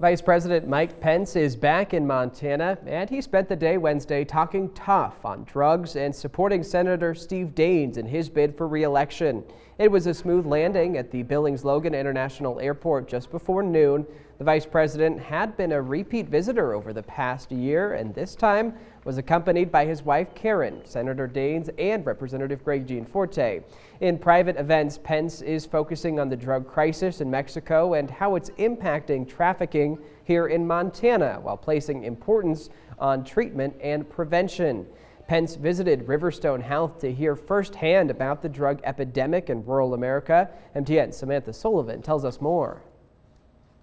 Vice President Mike Pence is back in Montana, and he spent the day Wednesday talking tough on drugs and supporting Senator Steve Daines in his bid for re-election. It was a smooth landing at the Billings Logan International Airport just before noon. The vice president had been a repeat visitor over the past year, and this time was accompanied by his wife Karen, Senator Daines, and Representative Greg Gianforte. In private events, Pence is focusing on the drug crisis in Mexico and how it's impacting trafficking here in Montana, while placing importance on treatment and prevention. Pence visited Riverstone Health to hear firsthand about the drug epidemic in rural America. MTN's Samantha Sullivan tells us more.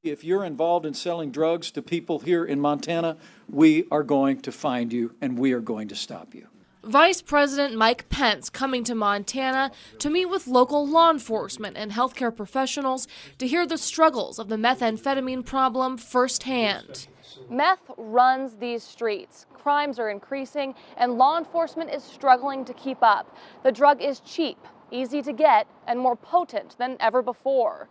If you're involved in selling drugs to people here in Montana, we are going to find you and we are going to stop you. Vice President Mike Pence coming to Montana to meet with local law enforcement and healthcare professionals to hear the struggles of the methamphetamine problem firsthand. Meth runs these streets. Crimes are increasing and law enforcement is struggling to keep up. The drug is cheap, easy to get, and more potent than ever before.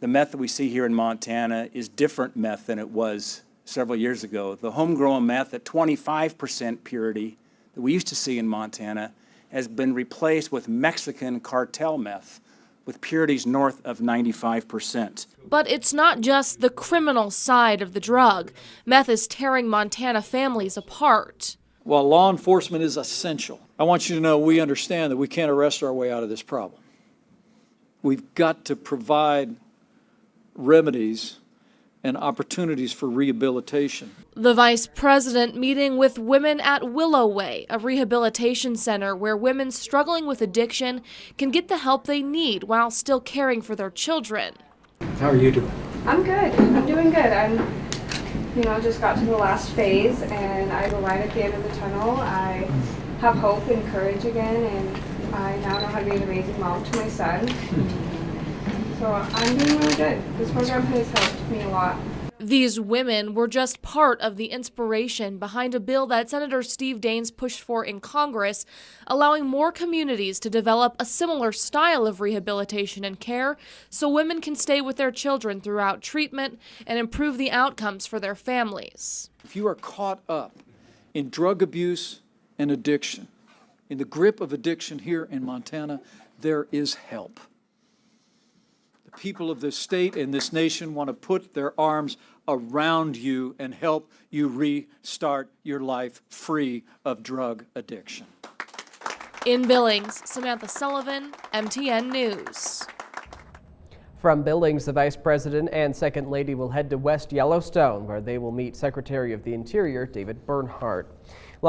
The meth that we see here in Montana is different meth than it was several years ago. The homegrown meth at 25% purity that we used to see in Montana has been replaced with Mexican cartel meth with purities north of 95%. But it's not just the criminal side of the drug. Meth is tearing Montana families apart. While law enforcement is essential, I want you to know we understand that we can't arrest our way out of this problem. We've got to provide remedies and opportunities for rehabilitation. The vice president meeting with women at Willow Way, a rehabilitation center where women struggling with addiction can get the help they need while still caring for their children. How are you doing? I'm good. I'm doing good. Just got to the last phase and I have a light at the end of the tunnel. I have hope and courage again, and I now know how to be an amazing mom to my son. So I'm doing really good. This program has helped me a lot. These women were just part of the inspiration behind a bill that Senator Steve Daines pushed for in Congress, allowing more communities to develop a similar style of rehabilitation and care so women can stay with their children throughout treatment and improve the outcomes for their families. If you are caught up in drug abuse and addiction, in the grip of addiction here in Montana, there is help. People of this state and this nation want to put their arms around you and help you restart your life free of drug addiction. In Billings, Samantha Sullivan, MTN News. From Billings, the Vice President and Second Lady will head to West Yellowstone, where they will meet Secretary of the Interior David Bernhardt.